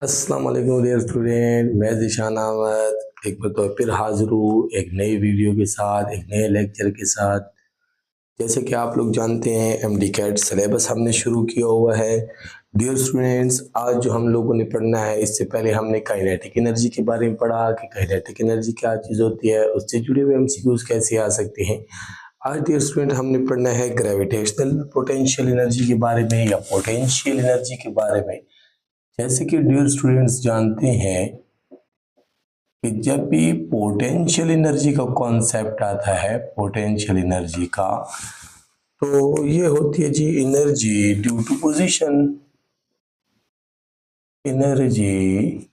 अस्सलाम वालेकुम dear student, मैं ज़ीशान अहमद एक बार तो फिर हाज़िर हूँ एक नई वीडियो के साथ, एक नए लेक्चर के साथ। जैसे कि आप लोग जानते हैं एमडी कैट सिलेबस हमने शुरू किया हुआ है। डियर स्टूडेंट्स, आज जो हम लोगों ने पढ़ना है, इससे पहले हमने काइनेटिक एनर्जी के बारे में पढ़ा कि काइनेटिक एनर्जी क्या चीज़ होती है, उससे जुड़े हुए एमसीक्यूज़ कैसे आ सकते हैं। आज डियर स्टूडेंट हमने पढ़ना है ग्रेविटेशनल पोटेंशियल एनर्जी के बारे में या पोटेंशियल एनर्जी के बारे में। जैसे कि डियर स्टूडेंट्स जानते हैं कि जब भी पोटेंशियल एनर्जी का कॉन्सेप्ट आता है, पोटेंशियल एनर्जी का, तो ये होती है जी energy due to position. Energy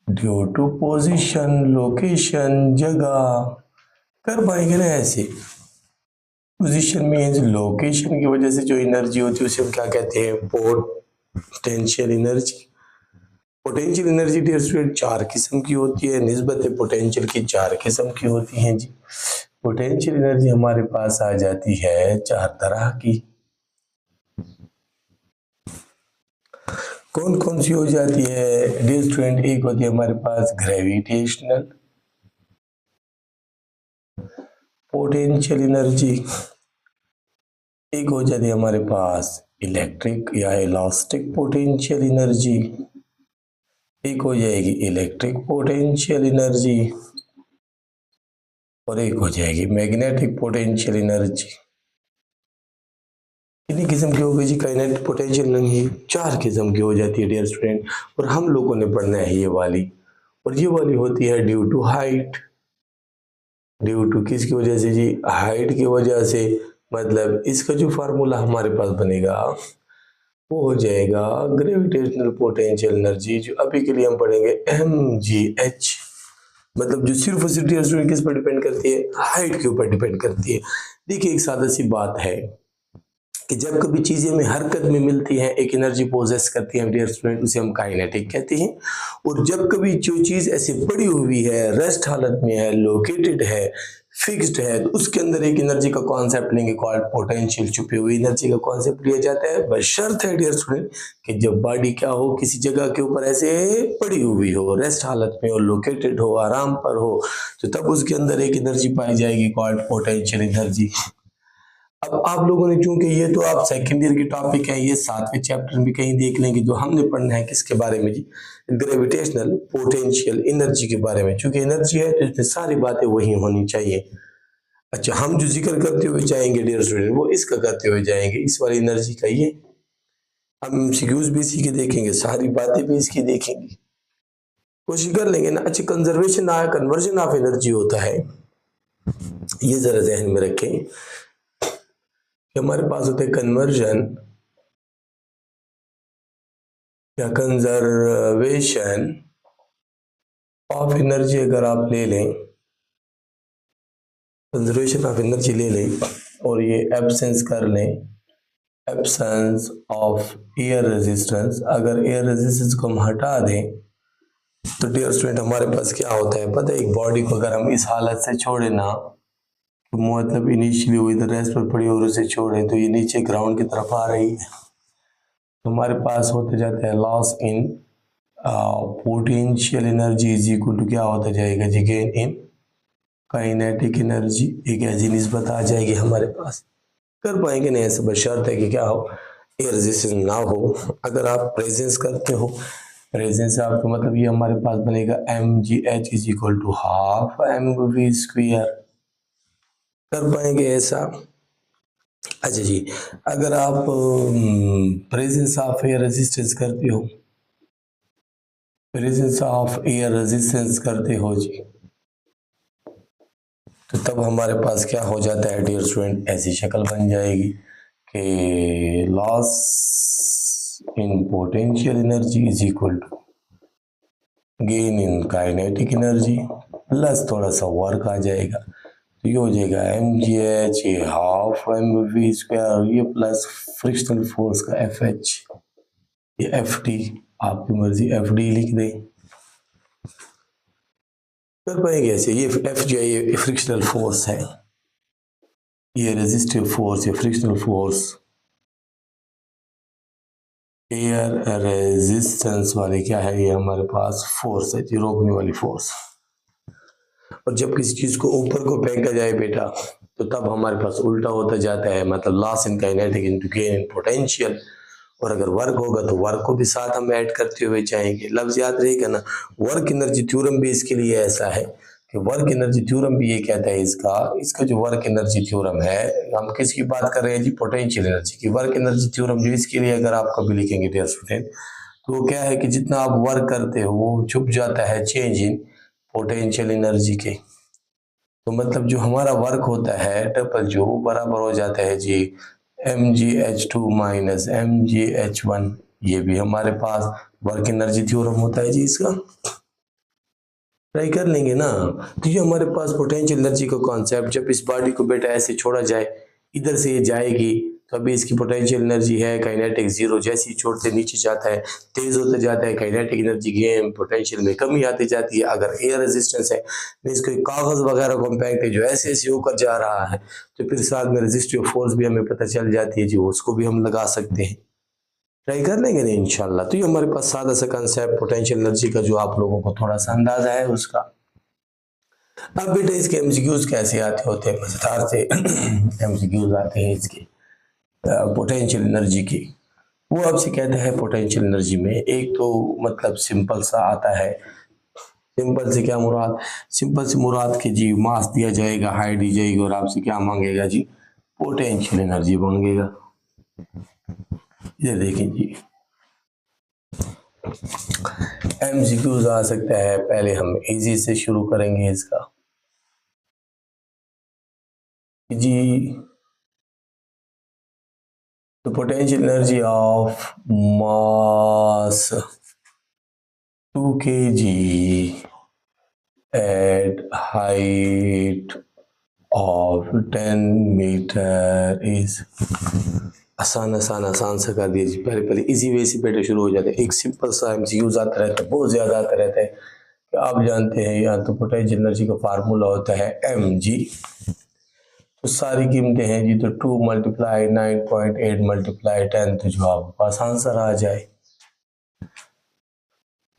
due to position, location, जगह। कर पाएंगे ना ऐसे। पोजीशन मीन्स लोकेशन की वजह से जो एनर्जी होती है उसे हम क्या कहते हैं, potential energy. Potential energy dear student चार किस्म की होती है, निस्बत पोटेंशियल की चार किस्म की होती हैं जी। पोटेंशियल एनर्जी हमारे पास आ जाती है चार तरह की। कौन कौन सी हो जाती है डियर स्टूडेंट? एक होती है हमारे पास ग्रेविटेशनल पोटेंशियल एनर्जी, एक हो जाती है हमारे पास इलेक्ट्रिक या इलास्टिक पोटेंशियल एनर्जी, एक हो जाएगी इलेक्ट्रिक पोटेंशियल एनर्जी और एक हो जाएगी मैग्नेटिक पोटेंशियल एनर्जी। कितनी किस्म की हो गई जी काइनेटिक पोटेंशियल एनर्जी? चार किस्म की हो जाती है डियर स्टूडेंट, और हम लोगों ने पढ़ना है ये वाली। और ये वाली होती है due to height. Due to किसकी वजह से जी? हाइट की वजह से। मतलब इसका जो फार्मूला हमारे पास बनेगा वो हो जाएगा ग्रेविटेशनल पोटेंशियल एनर्जी, जो अभी के लिए हम पढ़ेंगे mgh। मतलब जो सिर्फ और सिर्फ स्टूडेंट किस पर डिपेंड करती है? हाइट के ऊपर डिपेंड करती है। देखिए एक सादा सी बात है कि जब कभी चीजें में हरकत में मिलती हैं, एक एनर्जी पोजेस करती है डियर स्टूडेंट, उसे हम काइनेटिक कहते हैं। और जब कभी जो चीज ऐसे पड़ी हुई है, रेस्ट हालत में है, लोकेटेड है, फिक्स्ड है, तो उसके अंदर एक एनर्जी का कॉन्सेप्ट लेंगे कॉल्ड पोटेंशियल। छुपी हुई एनर्जी का कॉन्सेप्ट लिया जाता है, बशर्त है डियर स्टूडेंट कि जब बॉडी क्या हो, किसी जगह के ऊपर ऐसे पड़ी हुई हो, रेस्ट हालत में हो, लोकेटेड हो, आराम पर हो, तो तब उसके अंदर एक एनर्जी पाई जाएगी कॉल्ड पोटेंशियल एनर्जी। अब आप लोगों ने, चूंकि ये तो आप सेकेंड ईयर की टॉपिक है, ये 7वें चैप्टर में कहीं देख लेंगे। जो हमने पढ़ना है किसके बारे में जी? ग्रेविटेशनल पोटेंशियल एनर्जी के बारे में। चूंकि एनर्जी है तो इसमें सारी बातें वही होनी चाहिए। अच्छा, हम जो जिक्र करते हुए जाएंगे डियर स्टूडेंट, वो इसका करते हुए जाएंगे, इस वाली एनर्जी का। ये हम एमसीक्यूज भी इसी के देखेंगे, सारी बातें भी इसकी देखेंगे, कोशिश कर लेंगे ना। अच्छा, कंजर्वेशन आया, कन्वर्जन ऑफ एनर्जी होता है, ये जरा जहन में रखें कि हमारे पास होते हैं कन्वर्जन या कंजर्वेशन ऑफ एनर्जी। अगर आप ले लें, कंजर्वेशन ऑफ एनर्जी ले लें और ये एब्सेंस कर लें, एब्सेंस ऑफ एयर रेजिस्टेंस। अगर एयर रेजिस्टेंस को हम हटा दें तो डियर स्टूडेंट हमारे पास क्या होता है पता है? एक बॉडी को अगर हम इस हालत से छोड़े ना, तो मतलब इनिशियली वो इधर रेस्ट पर पड़ी और उसे छोड़े तो ये नीचे ग्राउंड की तरफ आ रही है, तो हमारे पास होते जाता है loss in potential energy is equal to क्या होता जाएगा जी? Gain in kinetic energy. एक ऐसी निस्बत आ जाएगी हमारे पास। कर पाएंगे नहीं ऐसे, बशर्त है कि क्या हो, एयर रेजिस्टेंस ना हो। अगर आप प्रेजेंस करते हो, प्रेजेंस आपका मतलब ये हमारे पास बनेगा mgh is equal to half mv square. कर पाएंगे ऐसा? अच्छा जी, अगर आप प्रेजेंस ऑफ एयर रेजिस्टेंस करते हो, प्रेजेंस ऑफ एयर रेजिस्टेंस करते हो जी, तो तब हमारे पास क्या हो जाता है डियर स्टूडेंट? ऐसी शक्ल बन जाएगी कि loss in potential energy is equal to gain in kinetic energy plus थोड़ा सा वर्क आ जाएगा, तो ये हो जाएगा mgh, ये हाफ mv स्क्वायर, ये प्लस फ्रिक्शनल फोर्स का fh, ये ft, आपकी मर्जी fd लिख दें। कर पाएंगे ऐसे? ये एफ जो है ये फ्रिक्शनल फोर्स है, ये रेजिस्टिव फोर्स, ये फ्रिक्शनल फोर्स, एयर रेजिस्टेंस वाली क्या है, ये हमारे पास फोर्स है जी, रोकने वाली फोर्स। और जब किसी चीज को ऊपर को फेंका जाए बेटा, तो तब हमारे पास उल्टा होता जाता है, मतलब loss in kinetic into gain in potential. और अगर वर्क होगा तो वर्क को भी साथ हम ऐड करते हुए जाएंगे। लफ्ज याद रहेगा ना, वर्क एनर्जी थ्योरम भी इसके लिए ऐसा है कि वर्क एनर्जी थ्योरम भी ये कहता है, इसका इसका जो वर्क एनर्जी थ्योरम है, हम किसकी बात कर रहे हैं जी, पोटेंशियल एनर्जी की। वर्क एनर्जी थ्योरम जो इसके लिए अगर आप कभी लिखेंगे डियर स्टूडेंट, तो वो क्या है कि जितना आप वर्क करते हो वो छुप जाता है चेंज इन पोटेंशियल एनर्जी के। तो मतलब जो हमारा वर्क होता है ट्रिपल जो बराबर हो जाता है जी mgh2 माइनस mgh1। ये भी हमारे पास वर्क एनर्जी थ्योरम होता है जी इसका। ट्राई कर लेंगे ना। तो ये हमारे पास पोटेंशियल एनर्जी का कॉन्सेप्ट, जब इस बॉडी को बेटा ऐसे छोड़ा जाए, इधर से ये जाएगी तो अभी इसकी पोटेंशियल एनर्जी है काइनेटिक जीरो, जैसे ही छोड़ते नीचे जाता है तेज होते जाता है, काइनेटिक एनर्जी गेन पोटेंशियल में कमी आती जाती है। अगर एयर रेजिस्टेंस है, मीन्स कोई कागज वगैरह कॉम्पैक्ट है जो ऐसे ऐसे होकर जा रहा है, तो फिर साथ में रेजिस्टिव फोर्स भी हमें पता चल जाती है जी, उसको भी हम लगा सकते हैं। ट्राई कर लेंगे ना इंशाल्लाह। तो ये हमारे पास सादा सा कंसेप्ट पोटेंशियल एनर्जी का, जो आप लोगों को थोड़ा सा अंदाजा है उसका। अब बेटा इसके एमसीक्यूज कैसे आते होते हैं, मजेदार से एमसीक्यूज आते हैं इसके पोटेंशियल एनर्जी की। वो आपसे कहता है पोटेंशियल एनर्जी में एक तो मतलब सिंपल सा आता है। सिंपल से क्या मुराद, सिंपल से मुराद के जी मास दिया जाएगा, हाइट दी जाएगी, और आपसे क्या मांगेगा जी, पोटेंशियल एनर्जी मांगेगा। ये देखें जी, एमसीक्यूज आ सकता है। पहले हम इजी से शुरू करेंगे इसका जी। The potential energy of mass 2 kg at height of 10 meter is। आसान आसान आसान सा कर दिया जी। पहले पहले इजी वे से बेटे शुरू हो जाते हैं। एक सिंपल सा एमसीक्यूज आता रहता है, बहुत ज़्यादा आता रहता है कि आप जानते हैं या तो पोटेंशियल एनर्जी का फार्मूला होता है एम जी। तो सारी कीमतें हैं जी, तो 2 मल्टीप्लाई 9.8 मल्टीप्लाई 10, तो जो आपके पास आंसर आ जाए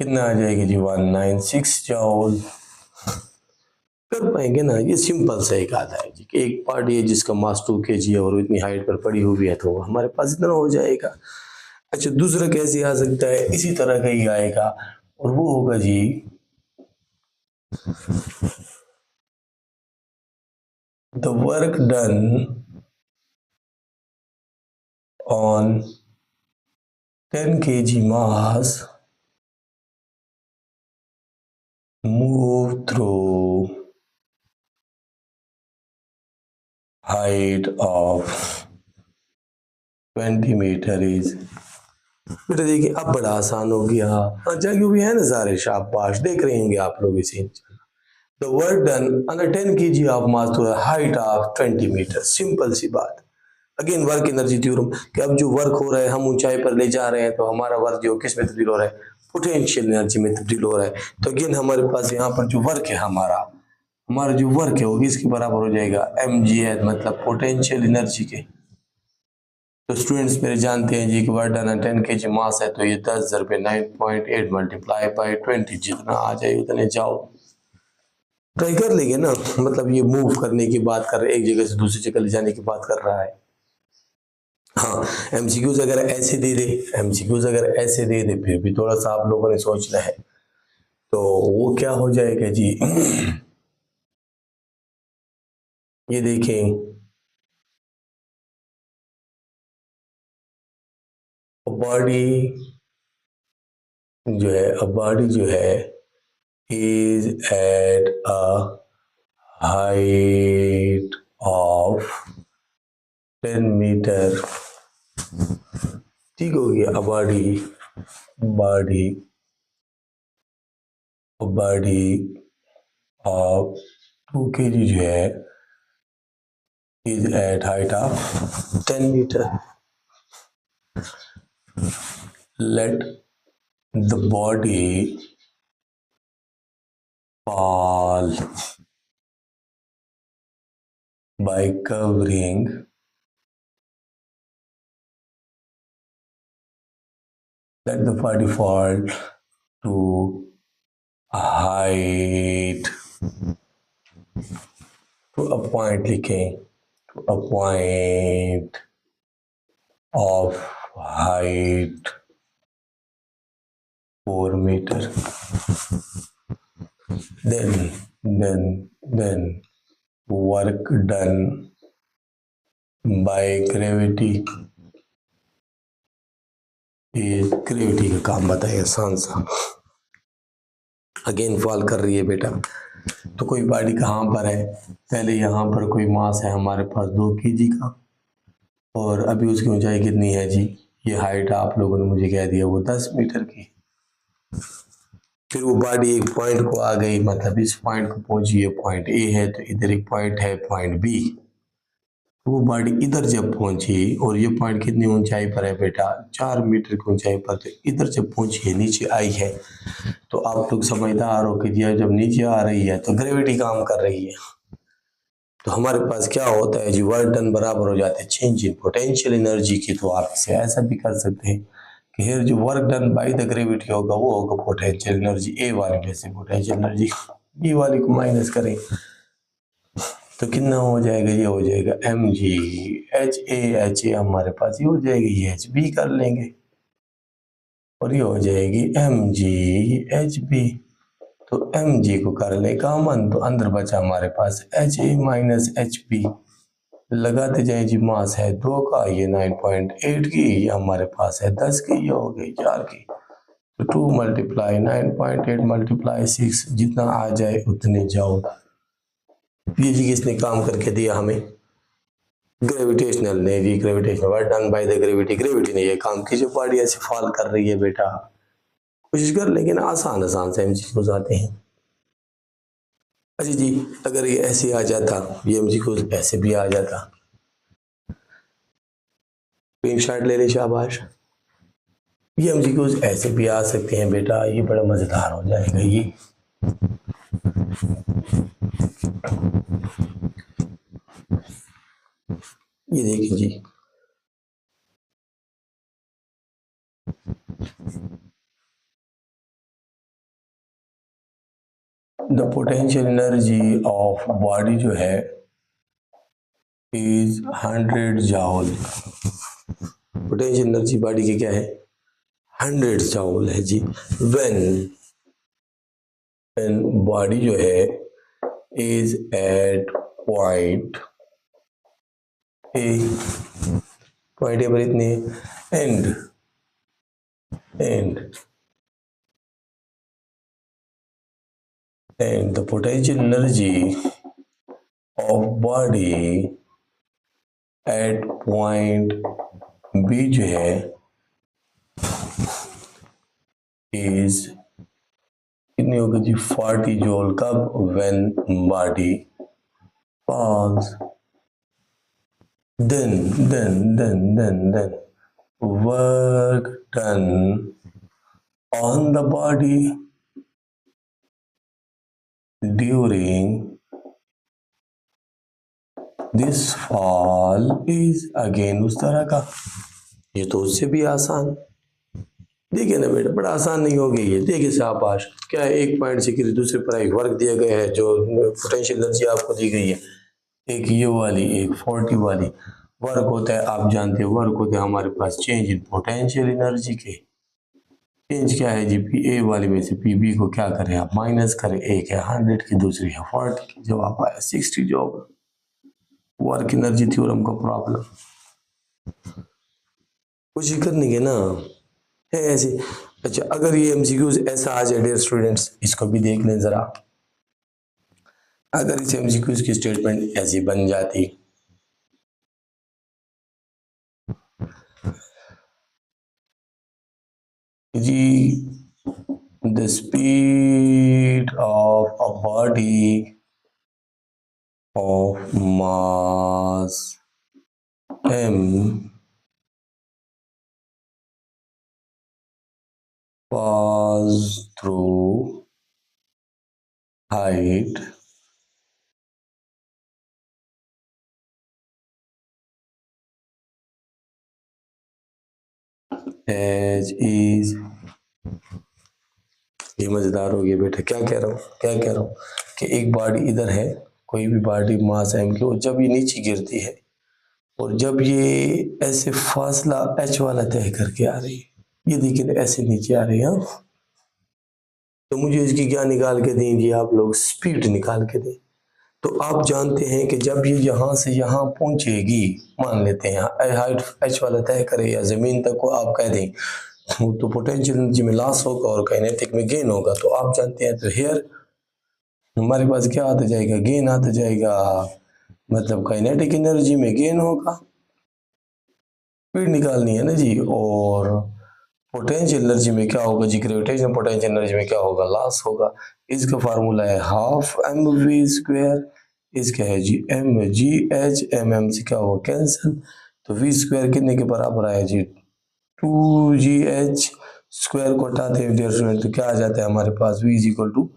कितना आ जाएगी जी, 196 जॉल। कर पाएंगे ना, ये सिंपल सा एक आता है जी कि एक पार्टी है जिसका मास 2 kg है और इतनी हाइट पर पड़ी हुई है, तो हमारे पास इतना हो जाएगा। अच्छा दूसरा कैसे आ सकता है, इसी तरह का ही आएगा, और वो होगा जी the work done on 10 kg mass move through height of 20 meter is। बेटा देखिए अब बड़ा आसान हो गया। अच्छा क्यों भी है ना सारे शाबाश, देख रहे होंगे आप लोग इसे। The work done under 10 kg of mass to height of 20 metre, simple सी बात। अगेन वर्क एनर्जी थ्योरम कि अब जो वर्क हो रहा है हम ऊंचाई पर ले जा रहे हैं, तो हमारा वर्क जो किस में तब्दील हो रहा है, पोटेंशियल एनर्जी में तब्दील हो रहा है। तो अगेन हमारे पास यहाँ पर जो वर्क है हमारा हमारा जो वर्क है वो किसके बराबर हो जाएगा, एम जी एच, मतलब पोटेंशियल एनर्जी के। तो स्टूडेंट्स मेरे जानते हैं जी कि वर्क डन 10 kg मास है, तो ये 10 × 9.8 मल्टीप्लाई बाई 20, जितना आ जाए उतने जाओ। ट्राई कर लेंगे ना, मतलब ये मूव करने की बात कर रहे हैं, एक जगह से दूसरी जगह ले जाने की बात कर रहा है। हाँ एमसीक्यूज अगर ऐसे दे दे, एमसीक्यूज अगर ऐसे दे दे फिर भी थोड़ा सा आप लोगों ने सोचना है। तो वो क्या हो जाएगा जी ये देखें, बॉडी जो है, बॉडी जो है is at a height of 10 meter। ठीक हो गया। a body of 2 kg जो है is at height of 10 meter। let the body fall by covering let the party fall to a height, to a point लिखें, to a point of height 4 meter. Then work done by gravity is, gravity का काम बताइए आसान सा। Again fall कर रही है बेटा, तो कोई बॉडी कहाँ पर है, पहले यहाँ पर कोई मास है हमारे पास 2 kg का, और अभी उसकी ऊंचाई कितनी है जी, ये हाइट आप लोगों ने मुझे कह दिया वो 10 मीटर की। फिर वो बॉडी एक पॉइंट को आ गई, मतलब इस पॉइंट को पहुंची, ये पॉइंट ए है, तो इधर एक पॉइंट है पॉइंट बी, वो बॉडी इधर जब पहुंची, और ये पॉइंट कितनी ऊंचाई पर है बेटा, 4 मीटर की ऊंचाई पर, तो इधर जब पहुंची है, नीचे आई है, तो आप लोग समझदार हो कि जब नीचे आ रही है तो ग्रेविटी काम कर रही है, तो हमारे पास क्या होता है जी, वर्क डन बराबर हो जाते हैं चेंज इन पोटेंशियल एनर्जी की। तो आप इसे ऐसा भी कर सकते हैं कि हियर जो work done by the gravity होगा वो होगा पोटेंशियल एनर्जी ए वाली में से पोटेंशियल एनर्जी बी वाली को माइनस करें, तो कितना हो जाएगा, ये हो जाएगा एम जी एच ए हमारे पास ये हो जाएगी, ये एच बी कर लेंगे, और ये हो जाएगी एम जी एच बी। तो एम जी को कर ले कॉमन, तो अंदर बचा हमारे पास H A minus H P, लगाते जाए जी, मास है 2 का, ये 9.8 की, ये हमारे पास है 10 की, ये हो गई 4 की, तो 2 मल्टीप्लाई 9.8 मल्टीप्लाई 6, जितना आ जाए उतने जाओ। ये जी किसने काम करके दिया हमें, ग्रेविटेशनल ने जी, gravitational work done by the gravity, gravity ने ये काम की, जो बॉडी ऐसे फॉल कर रही है बेटा, कोशिश कर, लेकिन आसान आसान से एमसीक्यूज आते हैं। अच्छा जी, अगर ये ऐसे आ जाता, ये एमसीक्यूज ऐसे भी आ जाता, स्क्रीनशॉट ले ले शाबाश। ये एमसीक्यूज ऐसे भी आ सकते हैं बेटा, ये बड़ा मजेदार हो जाएगा ये देखिए जी, the potential energy of body जो है is 100 joule. Potential energy body की क्या है, 100 जाउल है जी। व्हेन बॉडी जो है is at point A, point A पर इतने and the potential energy of body at point B जो है is कितनी होगी जी, 40 जूल। कब, when body falls, then work done on the body during this fall is again उस तरह का। ये तो उससे भी आसान, देखिए ना बेटा, बड़ा आसान नहीं हो गई है। देखिए शाबाश, क्या है, एक पॉइंट से किसी दूसरे पर एक वर्क दिया गया है, जो पोटेंशियल एनर्जी आपको दी गई है, एक ये वाली, एक 40 वाली। वर्क होता है, आप जानते हैं वर्क होता है हमारे पास चेंज इन पोटेंशियल एनर्जी के। चेंज क्या है जी, पी ए वाली में से पी बी को क्या करें आप, माइनस करें, एक है 100 की, दूसरी है 40 की, जवाब आया 60 जॉब। वर्क एनर्जी थ्योरम का प्रॉब्लम कुछ करने के ना है ऐसे। अच्छा, अगर ये एमसीक्यूज ऐसा आ जाए डियर स्टूडेंट्स, इसको भी देख लें जरा। अगर इस एमसीक्यूज की स्टेटमेंट ऐसी बन जाती, जी the speed of a body of mass m pass through height H is, ये मजेदार हो गया बेटा। क्या कह रहा हूँ कि एक बॉडी इधर है, कोई भी बॉडी मास m की, और जब ये नीचे गिरती है और जब ये ऐसे फासला h वाला तय करके आ रही है, ये देखिए ऐसे नीचे आ रही है, तो मुझे इसकी क्या निकाल के देंगे आप लोग? स्पीड निकाल के दें। तो आप जानते हैं कि जब ये यहाँ से यहाँ पहुंचेगी, मान लेते हैं हाइट h वाला तय करे या जमीन तक को आप कह दें, तो पोटेंशियल एनर्जी में लॉस होगा और काइनेटिक में गेन होगा। तो आप जानते हैं, तो हेयर हमारे पास क्या आता जाएगा? गेन आता जाएगा, मतलब काइनेटिक एनर्जी में गेन होगा, स्पीड निकालनी है ना जी। और पोटेंशियल एनर्जी में क्या होगा जी? ग्रेविटेशनल पोटेंशियल एनर्जी में क्या होगा? लॉस होगा। इसका फार्मूला है हाफ mv², इसका है जी mgh, mm से क्या होगा? कैंसिल। तो v² कितने के बराबर आया जी? 2gh स्क्वायर को हटाते हैं डियर स्टूडेंट, तो क्या आ जाता है हमारे पास? v equal to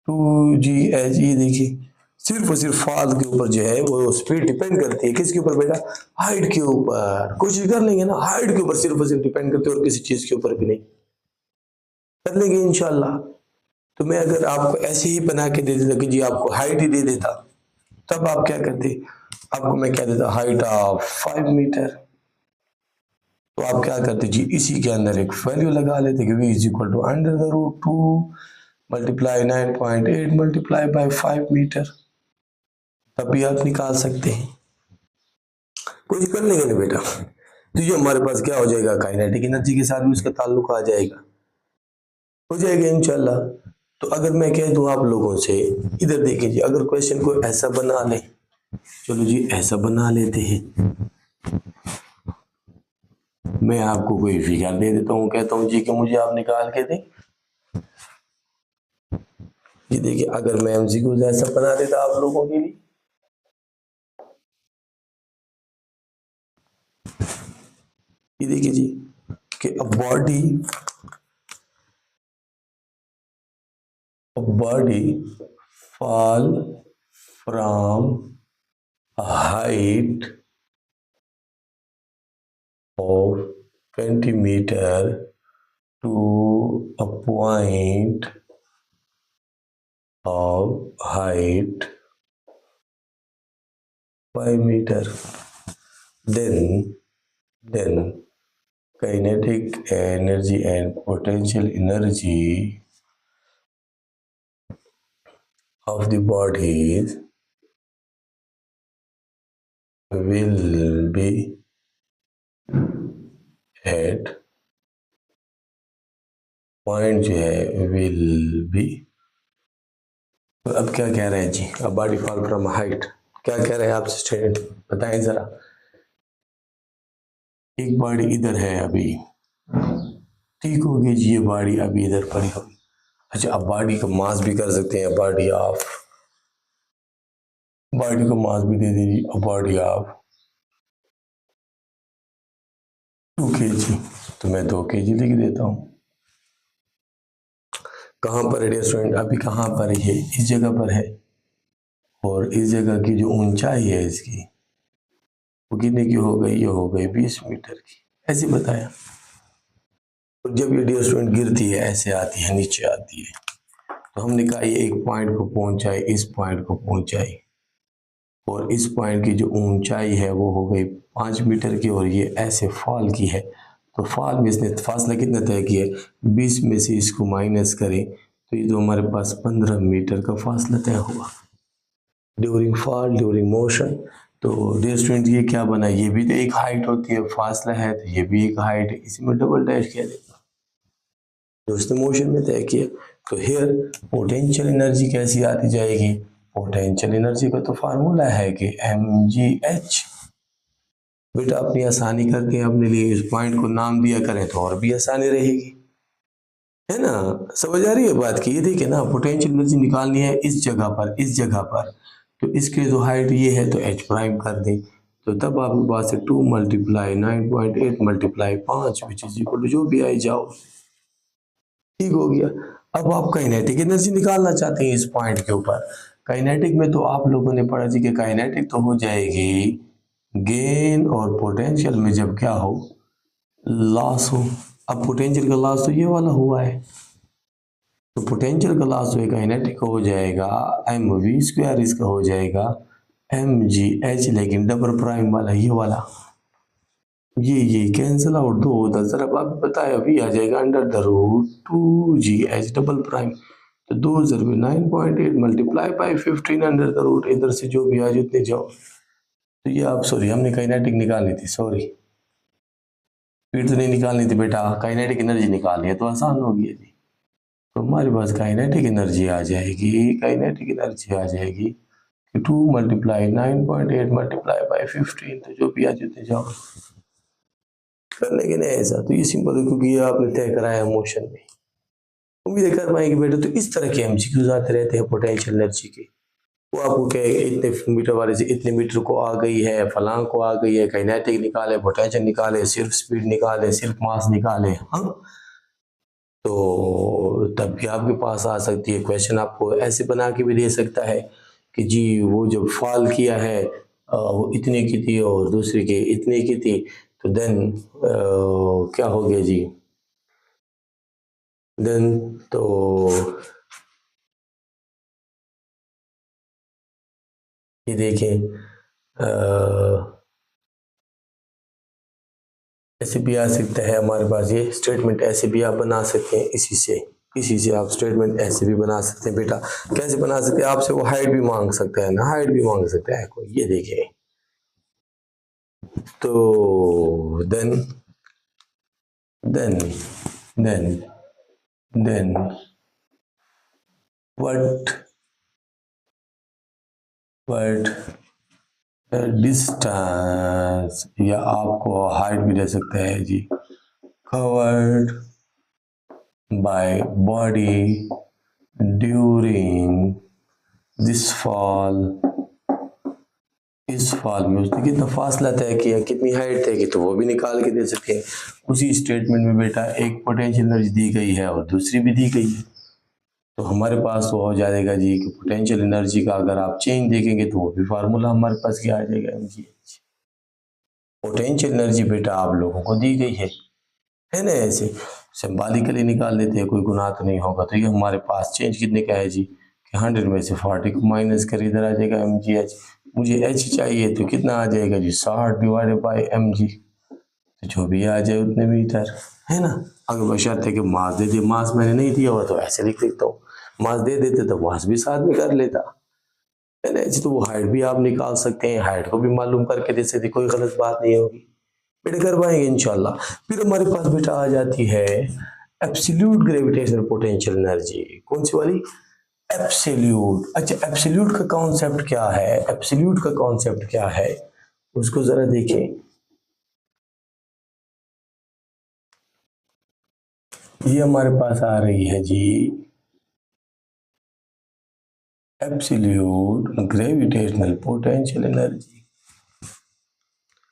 2gh। ये देखिए सिर्फ और सिर्फ फाल के ऊपर जो है वो स्पीड डिपेंड करती है, किसके ऊपर बेटा? हाइट के ऊपर। कोशिश कर लेंगे ना, हाइट के ऊपर सिर्फ और सिर्फ डिपेंड करते हैं और किसी चीज के ऊपर भी नहीं। कर लेंगे इंशाल्लाह। तो मैं अगर आपको ऐसे ही बना के दे देता कि जी आपको हाइट ही दे देता, तब आप क्या करते? आपको मैं क्या देता? Height of 5 metre. तो आप क्या करते जी? इसी के अंदर एक वैल्यू लगा लेते कि v is equal to √2 multiply 9.8 multiply by 5 metre. तब भी आप निकाल सकते हैं, कुछ कर लेंगे ना बेटा। तो ये हमारे पास क्या हो जाएगा? काइनेटिक एनर्जी के साथ भी उसका ताल्लुक आ जाएगा, हो जाएगा इंशाल्लाह। तो अगर मैं कह दूं आप लोगों से, इधर देखिए जी, अगर क्वेश्चन को ऐसा बना ले, चलो जी ऐसा बना लेते हैं, मैं आपको कोई फिगर दे देता हूँ, कहता हूँ जी कि मुझे आप निकाल के दें। ये देखिए अगर मैं एमसीक्यू ऐसा बना देता आप लोगों के लिए, ये देखिए जी कि a body fall from a height of 20 meter to a point of height 5 meter, then kinetic energy and potential energy of the bodies will be at point जो है will be। तो अब क्या कह रहे हैं जी? अब बॉडी फॉल फ्रॉम हाइट क्या कह रहे हैं आप स्टूडेंट? बताएं जरा। एक बॉडी इधर है अभी, ठीक हो गई जी, ये बॉडी अभी इधर पड़ी होगी। अच्छा अब बॉडी का मास भी कर सकते हैं, बॉडी को मास भी दे दीजिए, बॉडी ऑफ 2 kg, तो मैं 2 kg लिख देता हूँ। कहाँ पर है स्टूडेंट? अभी कहाँ पर है? इस जगह पर है, और इस जगह की जो ऊंचाई है इसकी वो कितने की हो गई? ये हो गई 20 मीटर की, ऐसे बताया। और जब ये डियर स्टूडेंट गिरती है ऐसे आती है, नीचे आती है, तो हमने कहा ये एक पॉइंट को पहुंचाई, इस पॉइंट को पहुंचाई, और इस पॉइंट की जो ऊंचाई है वो हो गई 5 मीटर की, और ये ऐसे फॉल की है। तो फॉल में इसने फासला कितना तय किया? 20 में से इसको माइनस करें तो ये तो हमारे पास 15 मीटर का फासला तय हुआ ड्यूरिंग फॉल, ड्यूरिंग मोशन। तो डियर स्टूडेंट ये क्या बना? ये भी तो एक हाइट होती है, फासला है तो ये भी एक हाइट है, इसी में डबल डैश किया देगा जो उसने मोशन में तय किया। तो हियर पोटेंशियल एनर्जी कैसी आती जाएगी? पोटेंशियल एनर्जी का तो फार्मूला है कि mgh। बेटा अपनी आसानी करके अपने लिए इस पॉइंट को नाम दिया करें तो और भी आसानी रहेगी, है ना? समझ आ रही है बात की? ये देखिए ना, पोटेंशियल एनर्जी निकालनी है इस जगह पर, इस जगह पर, तो इसके जो हाइट ये है तो h प्राइम कर दें, तो तब आपके पास है 2 multiply 9.8 multiply 5 which is equal to जो भी आई जाओ, ठीक हो गया। अब आप काइनेटिक एनर्जी निकालना चाहते हैं इस पॉइंट के ऊपर। काइनेटिक में तो आप लोगों ने पढ़ा जी कि काइनेटिक तो हो जाएगी गेन और पोटेंशियल में जब क्या हो? लॉस हो। अब पोटेंशियल का लॉस तो ये वाला हुआ है, तो पोटेंशियल का लॉस जो काइनेटिक हो जाएगा एम वी स्क्वायर, इसका हो जाएगा एम जी एच, लेकिन डबल प्राइम वाला ये वाला ये कैंसिल आउट, दो होता सर, अब आप बताया अभी आ जाएगा under the root 2 GH double prime, तो 2 9.8 multiply by 15 under the root, इधर से जो भी आ जाए उतने जाओ। तो ये आप सॉरी हमने काइनेटिक निकालनी थी, सॉरी स्पीड तो नहीं निकालनी थी बेटा, काइनेटिक एनर्जी निकालनी है तो आसान हो गया जी। तो हमारे पास काइनेटिक एनर्जी आ जाएगी, काइनेटिक एनर्जी आ जाएगी 2 मल्टीप्लाई 9.8 मल्टीप्लाई बाई 15, तो जो भी आ जाते जाओ करने के नहीं ऐसा, तो ये सिंपल है क्योंकि ये आपने तय कराया मोशन में। उम्मीद कर पाएंगे बेटा। तो इस तरह के एमसीक्यूज आते रहते हैं पोटेंशियल एनर्जी के, वो आपको क्या है, इतने मीटर वाले से इतने मीटर को आ गई है, फलांग को आ गई है, काइनेटिक निकाले, पोटेंशियल निकाले, सिर्फ स्पीड निकाले, सिर्फ मास निकाले, हाँ तो तब भी आपके पास आ सकती है। क्वेश्चन आपको ऐसे बना के भी दे सकता है कि जी वो जब फॉल किया है वो इतने की थी और दूसरी की इतने की थी, तो देन क्या हो गया जी, देन तो ये देखें ऐसे भी आ सकता है हमारे पास, ये स्टेटमेंट ऐसे भी आप बना सकते हैं, इसी से आप स्टेटमेंट ऐसे भी बना सकते हैं बेटा। कैसे बना सकते हैं, आपसे वो हाइट भी मांग सकता है ना, हाइट भी मांग सकता है कोई, ये देखिए तो then then then what distance, या आपको हाइट भी दे सकते हैं जी, covered by body during this fall, इस फॉल में उसने कितना फासला तय किया, कितनी हाइट तय की, तो वो भी निकाल के दे सकते हैं। उसी स्टेटमेंट में बेटा एक पोटेंशियल एनर्जी दी गई है और दूसरी भी दी गई है, तो हमारे पास वो हो जाएगा जी कि पोटेंशियल एनर्जी का अगर आप चेंज देखेंगे तो वो भी फार्मूला हमारे पास क्या आ जाएगा, M G H. Potential energy बेटा आप लोगों को दी गई है ना, ऐसे सिंबॉलिकली निकाल लेते हैं, कोई गुनाह तो नहीं होगा। तो ये हमारे पास चेंज कितने का है जी कि 100 में से 40 को माइनस कर इधर आ जाएगा एम जी एच, मुझे एच चाहिए तो कितना आ जाएगा जी 60 डिवाइडेड बाई एम जी, तो जो भी आ जाए उतने मीटर, है ना। अगर बशर्ते कि मास दे दिए, मास मैंने नहीं दिया हुआ तो ऐसे लिख लेता हूँ, मास दे देते तो मास भी साथ में कर लेता, है ना। ऐसे तो वो हाइट भी आप निकाल सकते हैं, हाइट को भी मालूम करके दे सकते, कोई गलत बात नहीं होगी बेटा, कर पाएंगे इंशाल्लाह। फिर हमारे पास बेटा आ जाती है एब्सोल्यूट ग्रेविटेशनल पोटेंशियल एनर्जी, कौन सी वाली, एब्सोल्यूट। अच्छा एब्सोल्यूट का कॉन्सेप्ट क्या है, एब्सोल्यूट का कॉन्सेप्ट क्या है उसको जरा देखें। ये हमारे पास आ रही है जी absolute gravitational potential energy.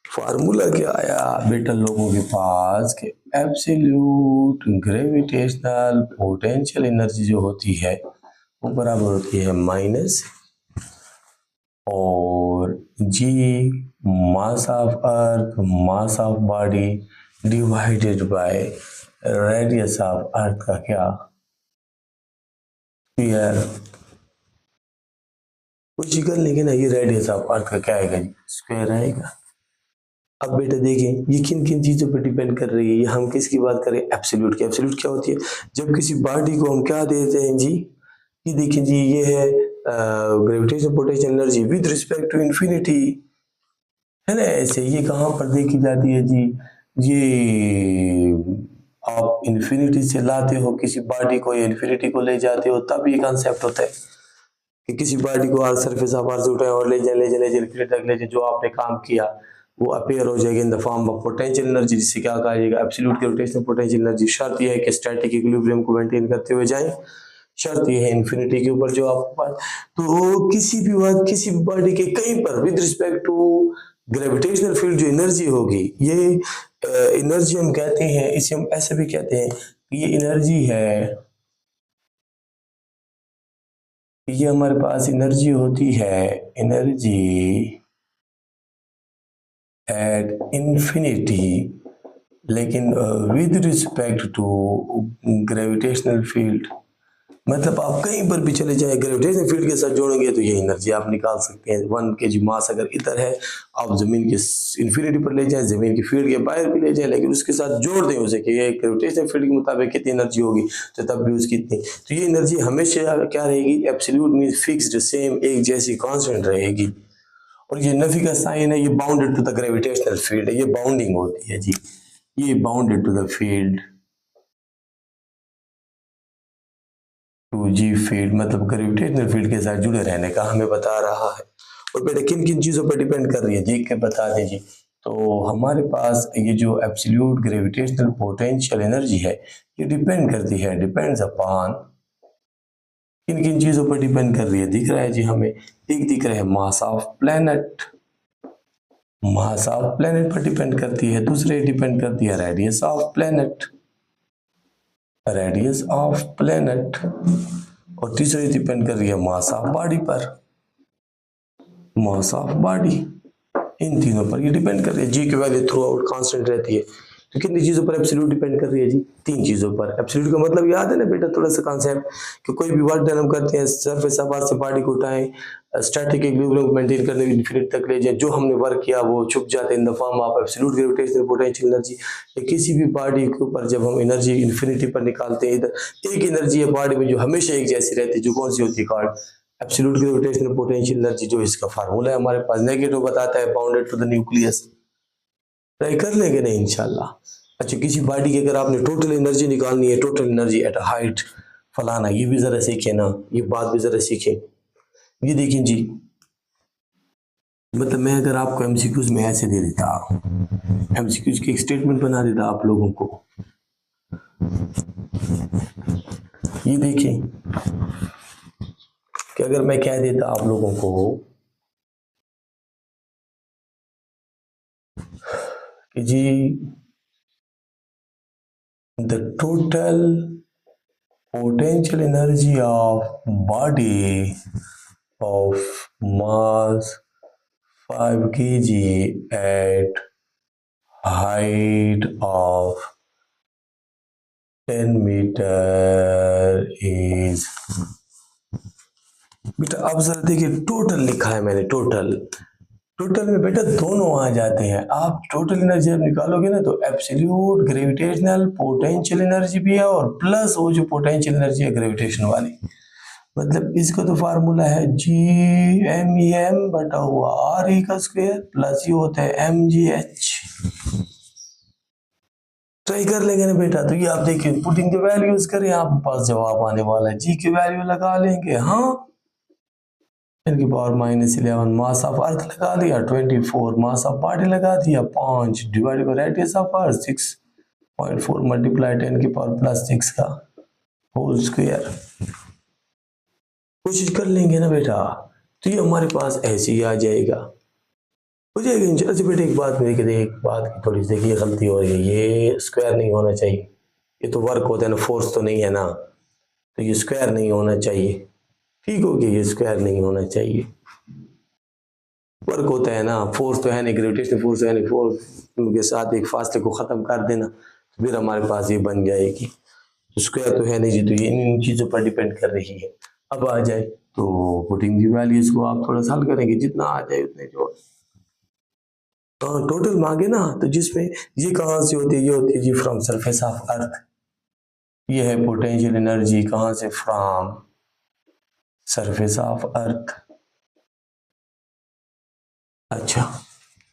Formula क्या आया बेटा लोगों के पास कि एब्सोल्यूट ग्रेविटेशनल पोटेंशियल एनर्जी जो होती है वो बराबर होती है माइनस और G mass of earth, mass of body divided by radius of earth का क्या स्क्वायर, कुछ कर लेंगे ना, ये रेडियस ऑफ अर्थ का क्या आएगा जी स्क्वायर आएगा। अब बेटा देखें ये किन किन चीज़ों पर डिपेंड कर रही है, ये हम किसकी बात करें, एब्सोल्यूट की। एब्सोल्यूट क्या होती है, जब किसी बॉडी को हम क्या देते हैं जी, ये देखिए जी ये है gravitational potential energy with respect to infinity, है ना। ऐसे ये कहाँ पर देखी जाती है जी, ये आप इन्फिनिटी से लाते हो किसी बॉडी को या इन्फिनिटी को ले जाते हो, तब ये कंसेप्ट होता है कि किसी बॉडी को आर सरफेस ऑफ अर्थ उठाए और ले जाए इन्फिनिटी तक ले जाए, जो आपने काम किया वो अपेयर हो जाएगा in the form of potential energy, जिससे क्या कहा जाएगा एब्सोल्यूट ग्रेविटेशनल पोटेंशियल एनर्जी। शर्त यह है कि स्टैटिक इक्विलिब्रियम को मेंटेन करते हुए जाएं, शर्त यह है इन्फिनिटी के ऊपर जो आपके पास, तो किसी भी वक्त किसी भी बॉडी के कहीं पर with respect to gravitational field जो एनर्जी होगी, ये एनर्जी हम कहते हैं, इसे हम ऐसे भी कहते हैं कि ये एनर्जी है, ये हमारे पास एनर्जी होती है, एनर्जी एट इंफिनिटी लेकिन with respect to gravitational field, मतलब आप कहीं पर भी चले जाए ग्रेविटेशनल फील्ड के साथ जोड़ेंगे तो ये एनर्जी आप निकाल सकते हैं। 1 kg मास अगर इधर है, आप जमीन के इन्फिनिटी पर ले जाए, जमीन की फील्ड के बाहर भी ले जाए, लेकिन उसके साथ जोड़ दें उसे कि ये ग्रेविटेशनल फील्ड के मुताबिक कितनी एनर्जी होगी, तो तब भी उसकी इतनी, तो ये एनर्जी हमेशा क्या रहेगी, एब्सोल्यूट मीन फिक्स्ड, सेम, एक जैसी कांस्टेंट रहेगी। और ये नफी का साइन है, ये bounded to the gravitational field है, ये बाउंडिंग होती है जी, ये bounded to the field, to G field, मतलब ग्रेविटेशनल फील्ड के साथ जुड़े रहने का हमें बता रहा है। और बेटा किन किन चीज़ों पर डिपेंड कर रही है देख के बता दीजिए। तो हमारे पास ये जो एब्सोल्यूट ग्रेविटेशनल पोटेंशियल एनर्जी है, ये डिपेंड करती है, डिपेंड्स अपॉन, किन किन चीज़ों पर डिपेंड कर रही है दिख रहा है जी हमें। एक दिख रहा है mass of planet, mass of planet पर डिपेंड करती है। दूसरे डिपेंड करती है radius of planet, radius of planet. और तीसरी डिपेंड कर रही है मास ऑफ बॉडी पर, मास ऑफ बॉडी। इन तीनों पर ये डिपेंड कर रही है। जी की वैल्यू थ्रू आउट कांस्टेंट रहती है। तो कितनी चीज़ों पर एब्सोल्यूट डिपेंड कर रही है जी, 3 चीज़ों पर। एब्सोल्यूट का मतलब याद है ना बेटा थोड़ा सा कॉन्सेप्ट, कि कोई भी वर्क डन हम करते हैं, सरफेस ऑफ से बॉडी को उठाएं, स्टैटिक इक्विलिब्रियम को मेंटेन करने के इन्फिनिटी तक ले जाए, जो हमने वर्क किया वो छुप जाते हैं in the form of absolute gravitational potential energy. किसी भी बॉडी के ऊपर जब हम एनर्जी इन्फिनिटी पर निकालते हैं, इधर एक एनर्जी है बॉडी में जो हमेशा एक जैसी रहती है, जो कौन सी होती है, called absolute gravitational potential energy. जो इसका फार्मूला है हमारे पास, नेगेटिव बताता है bounded to the nucleus. Try कर लेंगे नहीं इंशाल्लाह। अच्छा, किसी बॉडी की अगर आपने टोटल एनर्जी निकालनी है, टोटल एनर्जी एट हाइट फलाना, ये भी जरा सीखे ना, ये बात भी जरा सीखें। ये देखिए जी, मतलब मैं अगर आपको एमसीक्यूज में ऐसे दे देता, एमसीक्यूज की एक स्टेटमेंट बना देता आप लोगों को, ये देखिए कि अगर मैं कह देता आप लोगों को कि जी the total potential energy of body of mass 5 kg at height of 10 meter is, बेटा अब जरा देखिए, टोटल लिखा है मैंने, टोटल, टोटल में बेटा दोनों आ जाते हैं। आप टोटल एनर्जी जब निकालोगे ना, तो एब्सोल्यूट ग्रेविटेशनल पोटेंशियल एनर्जी भी है और प्लस वो जो पोटेंशियल एनर्जी है ग्रेविटेशन वाली, मतलब इसका तो फार्मूला है GMEM बटा हुआ RE का स्क्वायर प्लस ये होता है MGH। ट्राई कर लेंगे ना बेटा, तो ये आप देखिए, पुटिंग द वैल्यूज करें, आपके पास जवाब आने वाला है। जी की वैल्यू लगा लेंगे, हाँ, 10 की पावर -11 मास ऑफ अर्थ लगा दिया, 24 मास ऑफ बॉडी लगा दिया, 5 divide by radius of earth 6.4 multiply 10 की पावर +6 का होल स्क्वायर। कोशिश कर लेंगे ना बेटा, तो ये हमारे पास ऐसे ही आ जाएगा, हो जाएगा इंशाल्लाह। अच्छा बेटा एक बात देखिए, एक बात की थोड़ी सी देखिए गलती हो रही है, ये स्क्वायर नहीं होना चाहिए, ये तो वर्क होता है ना, फोर्स तो नहीं है ना, तो ये स्क्वायर नहीं होना चाहिए, ठीक हो गया, ये स्क्वायर नहीं होना चाहिए, वर्क होता है ना, फोर्स तो है नहीं, ग्रेविटेशनल फोर्स है नहीं, फोर्स के साथ एक फासले को ख़त्म कर देना, तो फिर हमारे पास ये बन जाएगी, तो स्क्वायर तो है नहीं जी, तो ये इन चीज़ों पर डिपेंड कर रही है। अब आ जाए तो पुटिंग दी वैल्यूज को आप थोड़ा सा हल करेंगे, जितना आ जाए उतने जोड़, टोटल मांगे ना, तो जिसमें ये कहाँ से होती है, ये होती है जी फ्रॉम सरफेस ऑफ अर्थ, ये है पोटेंशियल एनर्जी कहाँ से, फ्रॉम सरफेस ऑफ अर्थ। अच्छा,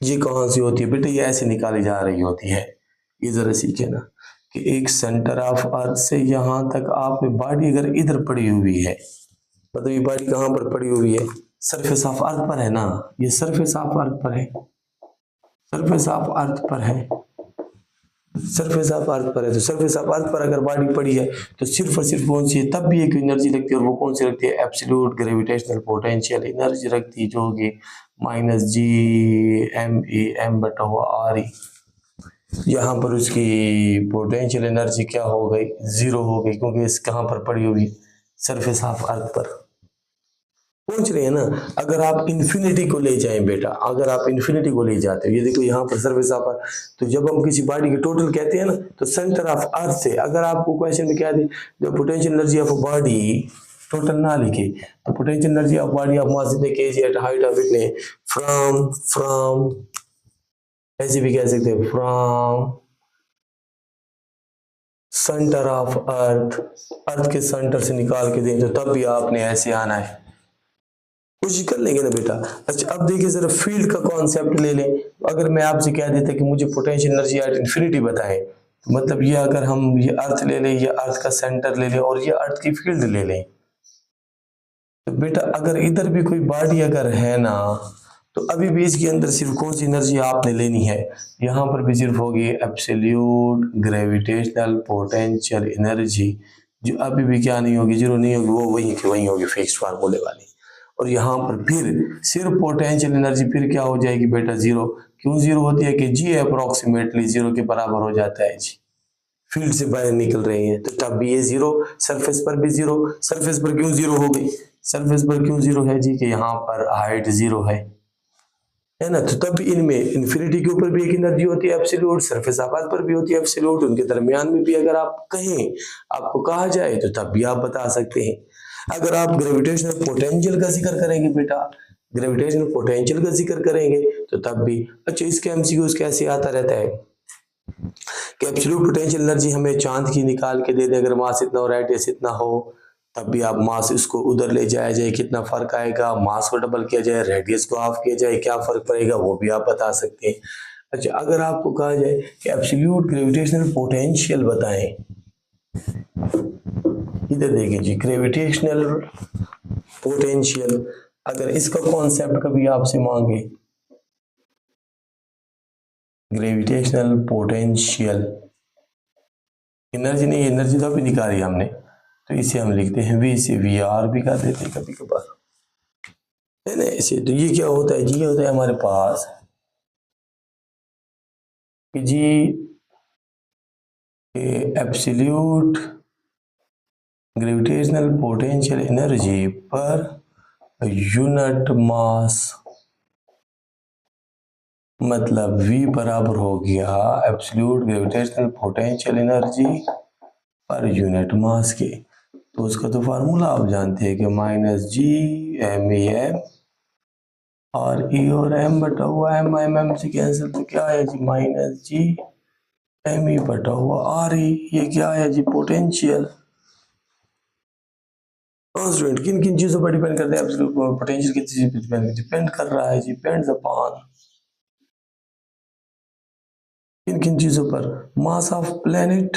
ये कहाँ से होती है बेटा, ये ऐसे निकाली जा रही होती है, ये जरा सीखे ना, कि एक सेंटर ऑफ अर्थ से यहाँ तक आपने बॉडी अगर इधर पड़ी हुई है, मतलब ये बॉडी कहाँ पर पड़ी हुई है, सरफेस ऑफ अर्थ पर है ना, ये सरफेस ऑफ अर्थ पर है, सरफेस ऑफ अर्थ पर है, सरफेस ऑफ अर्थ पर है, तो सरफेस ऑफ अर्थ पर अगर बॉडी पड़ी है तो सिर्फ और सिर्फ कौन सी है, तब भी एक एनर्जी रखती है, और वो कौन सी रखती है, एब्सोल्यूट ग्रेविटेशनल पोटेंशियल एनर्जी रखती है, जो होगी -GMEM बटा हुआ RE। यहाँ पर उसकी पोटेंशियल एनर्जी क्या हो गई, 0 हो गई, क्योंकि इस कहाँ पर पड़ी हुई, सरफेस ऑफ अर्थ पर। पहुंच रहे हैं ना। अगर आप इन्फिनिटी को ले जाएं बेटा, अगर आप इन्फिनिटी को ले जाते हो, ये देखो यहाँ पर सर्फेस पर, तो जब हम किसी बॉडी के टोटल कहते हैं ना, तो सेंटर ऑफ अर्थ से, अगर आपको क्वेश्चन में क्या दे, जो potential energy of body total ना लिखे, तो potential energy of body of mass इतने केजी एट हाइट ऑफ इतने, फ्रॉम ऐसे भी कह सकते हैं, फ्रॉम सेंटर ऑफ अर्थ के सेंटर से निकाल के दें, तो तब भी आपने ऐसे आना है। कोशिश कर लेंगे ना बेटा। अच्छा अब देखिए जरा फील्ड का कॉन्सेप्ट ले लें। अगर मैं आपसे कह देता कि मुझे पोटेंशियल एनर्जी एट इन्फिनिटी बताएं, तो मतलब ये अगर हम ये अर्थ ले लें, ये अर्थ का सेंटर ले लें और ये अर्थ की फील्ड ले लें, तो बेटा अगर इधर भी कोई बॉडी अगर है ना, तो अभी भी इसके अंदर सिर्फ कौन सी एनर्जी आपने लेनी है, यहाँ पर भी सिर्फ होगी एब्सोल्यूट ग्रेविटेशनल पोटेंशियल एनर्जी, जो अभी भी क्या नहीं होगी, जीरो नहीं होगी, वो वही की वही होगी फिक्स्ड फार्मूले वाली। और यहाँ पर फिर सिर्फ पोटेंशियल एनर्जी फिर क्या हो जाएगी बेटा, जीरो। क्यों जीरो होती है कि जी अप्रोक्सीमेटली जीरो के बराबर हो जाता है जी, फील्ड से बाहर निकल रहे हैं, तो तब भी ये जीरो, सरफेस पर भी जीरो। सरफेस पर क्यों जीरो हो गई, सरफेस पर क्यों जीरो है जी, कि यहाँ पर हाइट जीरो है ना, तो तब इनमें इन्फिनिटी के ऊपर भी एक एनर्जी होती है एब्सोल्यूट, सरफेस ऑफ अर्थ पर भी होती है एब्सोल्यूट, उनके दरमियान में भी अगर आप कहें, आपको कहा जाए, तो तब भी आप बता सकते हैं। अगर आप ग्रेविटेशनल पोटेंशियल का जिक्र करेंगे बेटा, ग्रेविटेशनल पोटेंशियल का जिक्र करेंगे, तो तब भी। अच्छा इसके एमसीक्यूज कैसे आता रहता है कि एब्सोल्यूट पोटेंशियल एनर्जी हमें चांद की निकाल के दे दे, अगर मास इतना हो, रेडियस इतना हो, तब भी आप मास इसको उधर ले जाया जाए, कितना फर्क आएगा, मास को डबल किया जाए, रेडियस को हाफ किया जाए, क्या फर्क पड़ेगा, वो भी आप बता सकते हैं। अच्छा अगर आपको कहा जाए कि एब्सोल्यूट ग्रेविटेशनल पोटेंशियल बताएं, इधर देखिए जी, ग्रेविटेशनल पोटेंशियल, अगर इसका कॉन्सेप्ट कभी आपसे मांगे, ग्रेविटेशनल पोटेंशियल एनर्जी नहीं, एनर्जी तो अभी निकाली हमने, तो इसे हम लिखते हैं वी से, वी आर भी कर देते हैं कभी कभार, है ना ऐसे। तो ये क्या होता है जी, ये होता है हमारे पास कि जी absolute gravitational potential energy per unit mass, मतलब V बराबर हो गया absolute gravitational potential energy per unit mass के। तो उसका तो फार्मूला आप जानते हैं कि -G m और E और M बटा हुआ M से कैंसिल, तो क्या है जी, -G m बटा हुआ RE। ये क्या है जी, पोटेंशियल कांस्टेंट। किन किन चीजों पर डिपेंड करता है एब्सोल्यूट पोटेंशियल, किस चीज पर डिपेंड कर रहा है जी, डिपेंड्स अपॉन किन किन चीजों पर, mass of planet,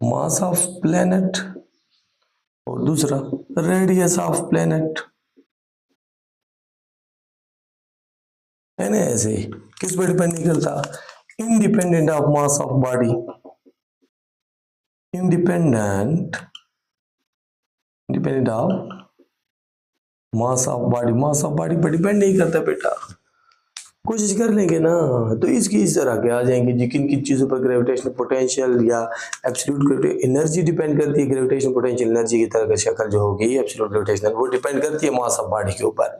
mass of planet, और दूसरा रेडियस ऑफ प्लेनेट, है ना ऐसे। किस पर डिपेंड नहीं करता, independent of mass of body, independent independent of mass of body, mass of body पर डिपेंड नहीं करता बेटा। कोशिश कर लेंगे ना, तो इसकी इस तरह के आ जाएंगे जी, किन किन चीज़ों पर ग्रेविटेशनल पोटेंशियल या एब्सोल्यूट एनर्जी डिपेंड करती है। ग्रेविटेशनल पोटेंशियल एनर्जी की तरह का शक्ल जो होगी एब्सोल्यूट ग्रेविटेशनल, वो डिपेंड करती है मास ऑफ बॉडी के ऊपर,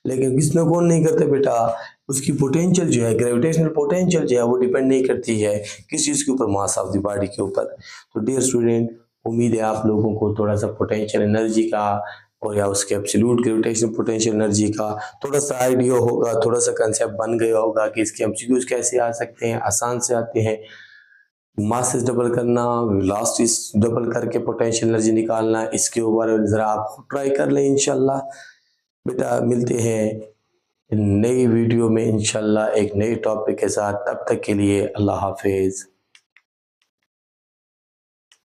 लेकिन किसने कौन नहीं करते बेटा, उसकी पोटेंशियल जो है, ग्रेविटेशनल पोटेंशियल जो है, वो डिपेंड नहीं करती है किस चीज़ के ऊपर, मास ऑफ द बॉडी के ऊपर। तो डियर स्टूडेंट, उम्मीद है आप लोगों को थोड़ा सा पोटेंशियल एनर्जी का और या उसके एब्सोल्यूट ग्रेविटेशनल पोटेंशियल एनर्जी का थोड़ा सा आइडिया होगा, थोड़ा सा कंसेप्ट बन गया होगा कि इसके एमसीक्यूज कैसे आ सकते हैं। आसान से आते हैं, मासेस डबल करना, वेलोसिटी डबल करके पोटेंशियल एनर्जी निकालना, इसके ऊपर ज़रा आप ट्राई कर लें इंशाल्लाह। बेटा मिलते हैं नई वीडियो में इंशाल्लाह एक नए टॉपिक के साथ, तब तक के लिए अल्लाह हाफिज़।